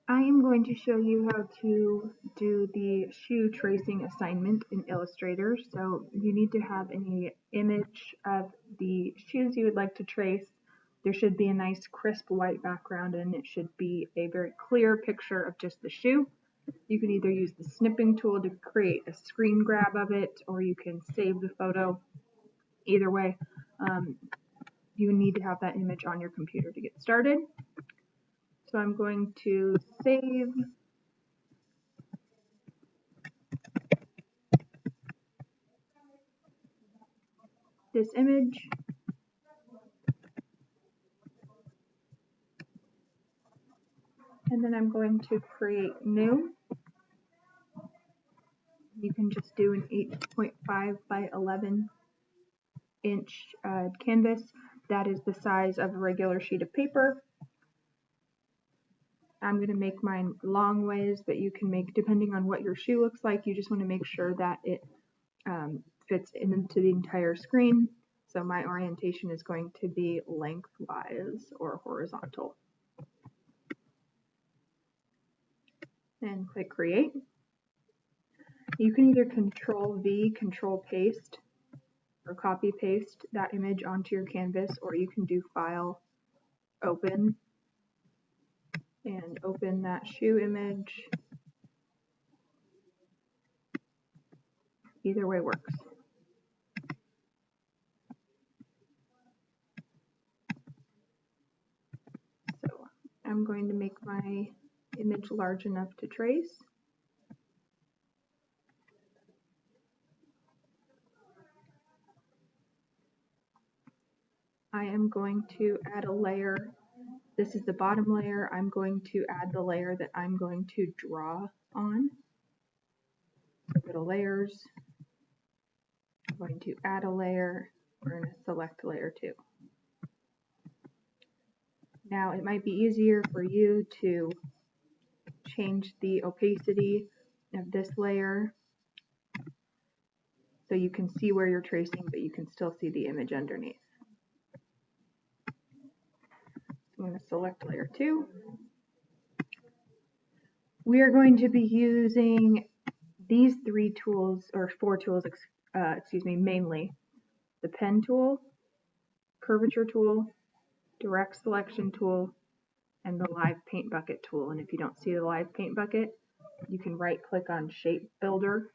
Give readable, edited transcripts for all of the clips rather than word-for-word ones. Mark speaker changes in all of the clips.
Speaker 1: I am going to show you how to do the shoe tracing assignment in Illustrator. So you need to have an image of the shoes you would like to trace. There should be a nice crisp white background and it should be a very clear picture of just the shoe. You can either use the snipping tool to create a screen grab of it, or you can save the photo. Either way, you need to have that image on your computer to get started. So I'm going to save this image. And then I'm going to create new. You can just do an 8.5 by 11 inch canvas. That is the size of a regular sheet of paper. I'm going to make mine long ways, but you can make, depending on what your shoe looks like, you just want to make sure that it fits into the entire screen. So my orientation is going to be lengthwise or horizontal. And click create. You can either Control V, Control Paste, or copy paste that image onto your canvas, or you can do File, Open, and open that shoe image. Either way works. So I'm going to make my image large enough to trace. I am going to add a layer. This is the bottom layer. I'm going to add the layer that I'm going to draw on. So go to layers. I'm going to add a layer. We're going to select layer 2. Now it might be easier for you to change the opacity of this layer so you can see where you're tracing, but you can still see the image underneath. I'm going to select layer 2. We are going to be using these 3 tools, or 4 tools, mainly. The pen tool, curvature tool, direct selection tool, and the live paint bucket tool. And if you don't see the live paint bucket, you can right click on shape builder.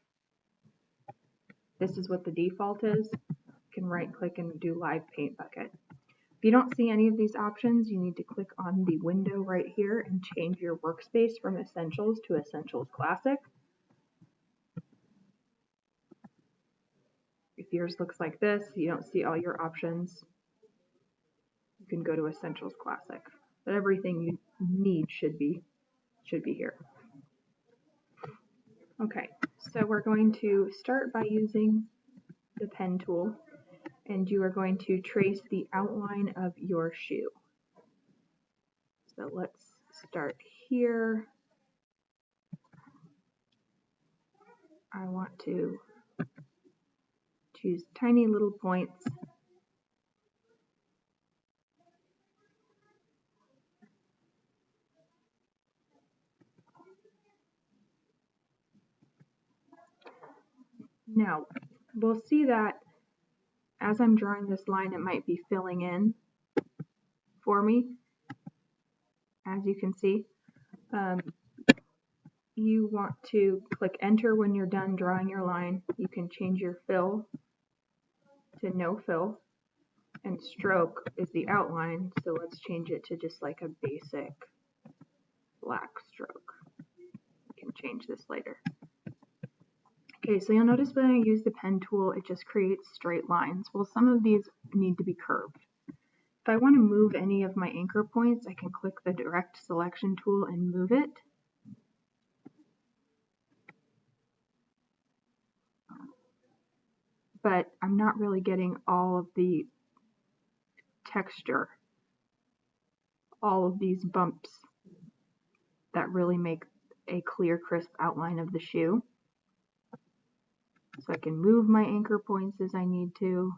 Speaker 1: This is what the default is. You can right click and do live paint bucket. If you don't see any of these options, you need to click on the window right here and change your workspace from Essentials to Essentials Classic. If yours looks like this, you don't see all your options, you can go to Essentials Classic. But everything you need should be here. Okay, so we're going to start by using the pen tool, and you are going to trace the outline of your shoe. So let's start here. I want to choose tiny little points. Now, we'll see that as I'm drawing this line, it might be filling in for me, as you can see. You want to click enter when you're done drawing your line. You can change your fill to no fill, and stroke is the outline, so let's change it to just like a basic black stroke. You can change this later. Okay, so you'll notice when I use the pen tool, it just creates straight lines. Well, some of these need to be curved. If I want to move any of my anchor points, I can click the direct selection tool and move it. But I'm not really getting all of the texture, all of these bumps that really make a clear, crisp outline of the shoe. So I can move my anchor points as I need to.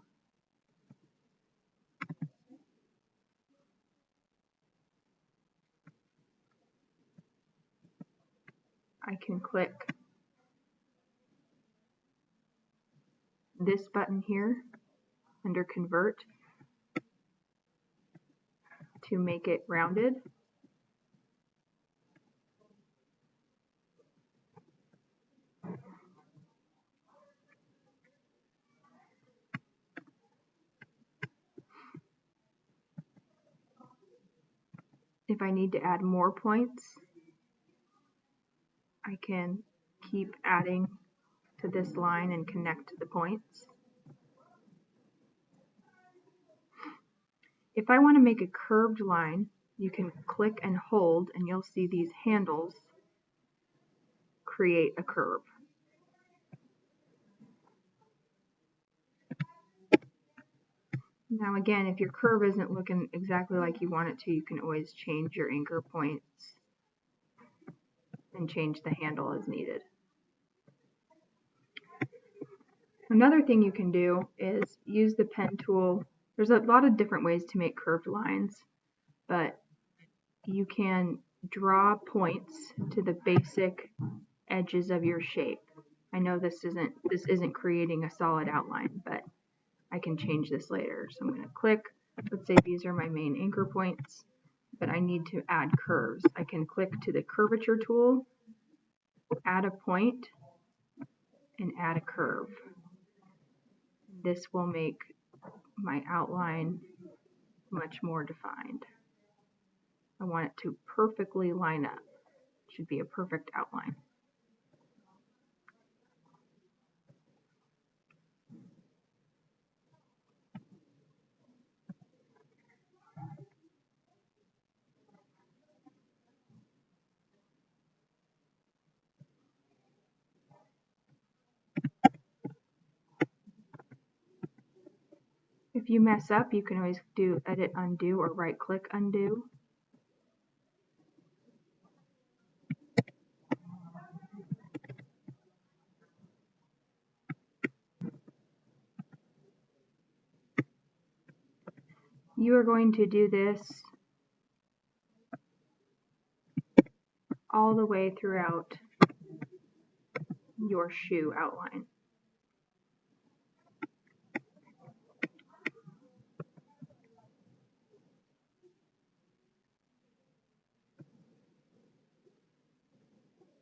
Speaker 1: I can click this button here under Convert to make it rounded. If I need to add more points, I can keep adding to this line and connect the points. If I want to make a curved line, you can click and hold and you'll see these handles create a curve. Now again, if your curve isn't looking exactly like you want it to, you can always change your anchor points and change the handle as needed. Another thing you can do is use the pen tool. There's a lot of different ways to make curved lines, but you can draw points to the basic edges of your shape. I know this isn't creating a solid outline, but I can change this later. So I'm going to click, let's say these are my main anchor points, but I need to add curves. I can click to the curvature tool, add a point, and add a curve. This will make my outline much more defined. I want it to perfectly line up. It should be a perfect outline. If you mess up, you can always do Edit Undo or right click Undo. You are going to do this all the way throughout your shoe outline.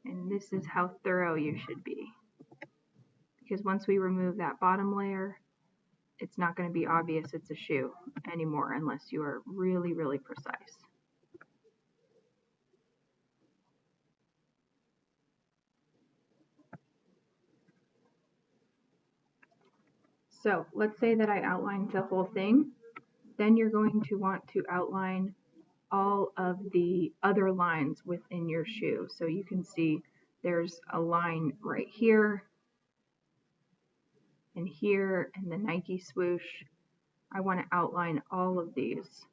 Speaker 1: And this is how thorough you should be. Because once we remove that bottom layer, it's not going to be obvious it's a shoe anymore unless you are really, really precise. So let's say that I outlined the whole thing. Then you're going to want to outline all of the other lines within your shoe. So you can see there's a line right here and here and the Nike swoosh. I want to outline all of these.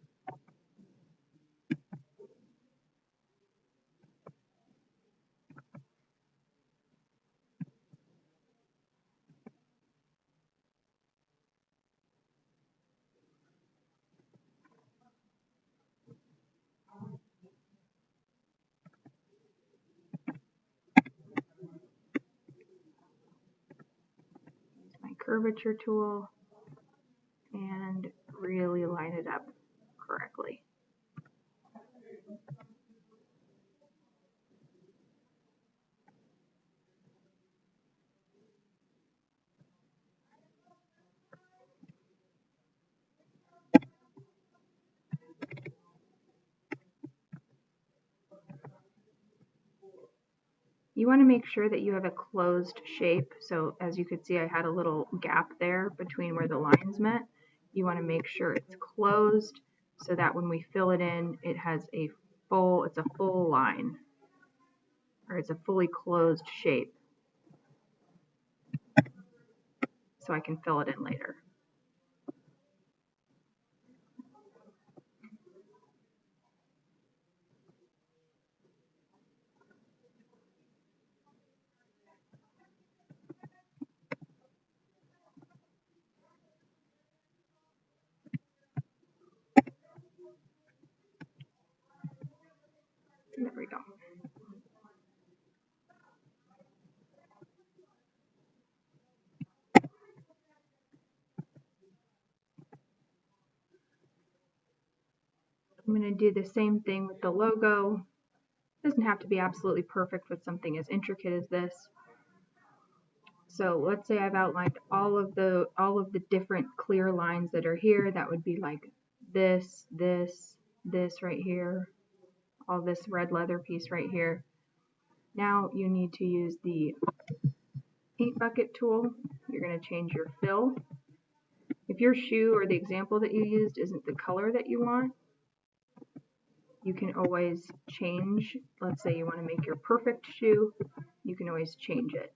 Speaker 1: My curvature tool and really line it up correctly. You want to make sure that you have a closed shape. So as you could see, I had a little gap there between where the lines met. You want to make sure it's closed so that when we fill it in, it has it's a full line, or it's a fully closed shape. So I can fill it in later. There we go. I'm going to do the same thing with the logo. It doesn't have to be absolutely perfect with something as intricate as this. So let's say I've outlined all of the different clear lines that are here. That would be like this right here, all this red leather piece right here. Now you need to use the paint bucket tool. You're going to change your fill. If your shoe or the example that you used isn't the color that you want, you can always change. Let's say you want to make your perfect shoe, you can always change it.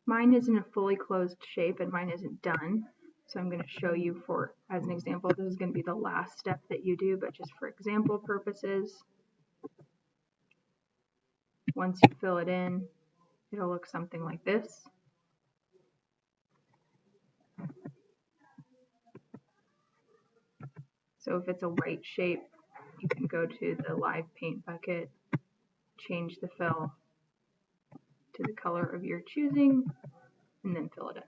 Speaker 1: Mine isn't a fully closed shape and mine isn't done. So I'm going to show you as an example, this is going to be the last step that you do, but just for example purposes, once you fill it in, it'll look something like this. So if it's a white shape, you can go to the live paint bucket, change the fill to the color of your choosing, and then fill it in.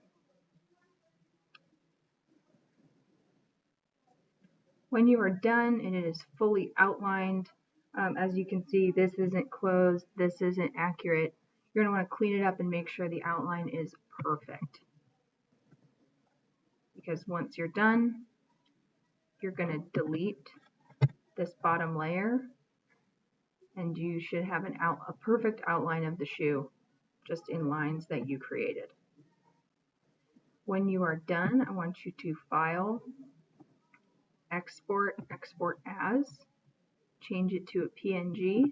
Speaker 1: When you are done and it is fully outlined, as you can see, this isn't closed, this isn't accurate. You're going to want to clean it up and make sure the outline is perfect. Because once you're done, you're going to delete this bottom layer and you should have a perfect outline of the shoe just in lines that you created. When you are done, I want you to File, Export as, change it to a PNG,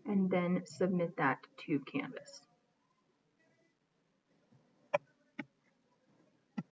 Speaker 1: and then submit that to Canvas.